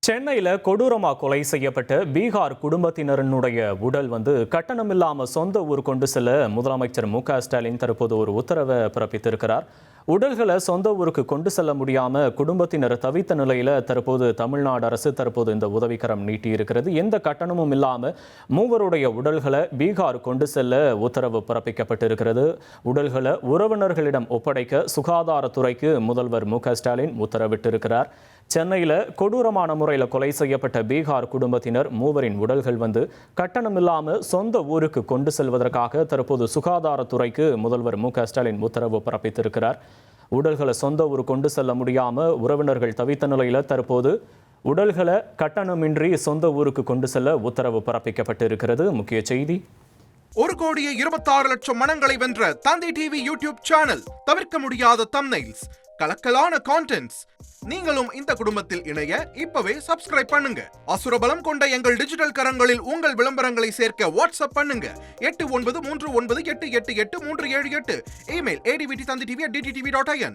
சென்னையில கொடூரமா கொலை செய்யப்பட்ட பீகார் குடும்பத்தினரினுடைய உடல் கட்டணம் இல்லாம சொந்த ஊர் கொண்டு செல்ல முதலமைச்சர் மு.க.ஸ்டாலின் தற்போது ஒரு உத்தரவை பிறப்பித்திருக்கிறார். உடல்களை சொந்த ஊருக்கு கொண்டு செல்ல முடியாம குடும்பத்தினர் தவித்த நிலையில தற்போது தமிழ்நாடு அரசு இந்த உதவிக்கரம் நீட்டி இருக்கிறது. எந்த கட்டணமும் இல்லாம மூவருடைய உடல்களை பீகார் கொண்டு செல்ல உத்தரவு பிறப்பிக்கப்பட்டிருக்கிறது. உடல்களை உறவினர்களிடம் ஒப்படைக்க சுகாதாரத்துறைக்கு முதல்வர் மு.க.ஸ்டாலின் உத்தரவிட்டிருக்கிறார். சென்னையில் கொடூரமான முறையில் கொலை செய்யப்பட்ட பீகார் குடும்பத்தினர் மூவரின் உடல்கள் கட்டணம் இல்லாமல் சொந்த ஊருக்கு கொண்டு செல்வதற்காக தற்போது சுகாதாரத்துறைக்கு முதல்வர் மு.க.ஸ்டாலின் உத்தரவு பிறப்பித்திருக்கிறார். உடல்களை சொந்த ஊர் கொண்டு செல்ல முடியாமல் உறவினர்கள் தவித்த நிலையில் தற்போது உடல்களை கட்டணமின்றி சொந்த ஊருக்கு கொண்டு செல்ல உத்தரவு பிறப்பிக்கப்பட்டிருக்கிறது. முக்கிய செய்தி: 1,26,00,000 மனங்களை வென்ற தந்தி டிவி யூடியூப் சேனல். தவிர்க்க முடியாத தம்ப்நெயில்ஸ், கலக்கலான கான்டென்ட்ஸ். நீங்களும் இந்த குடும்பத்தில் இணைய இப்பவே சப்ஸ்கிரைப் பண்ணுங்க. அசுரபலம் கொண்ட எங்கள் டிஜிட்டல் கரங்களில் உங்கள் விளம்பரங்களை சேர்க்க வாட்ஸ்அப் பண்ணுங்க. 8939888838. Email advttv@dttv.in.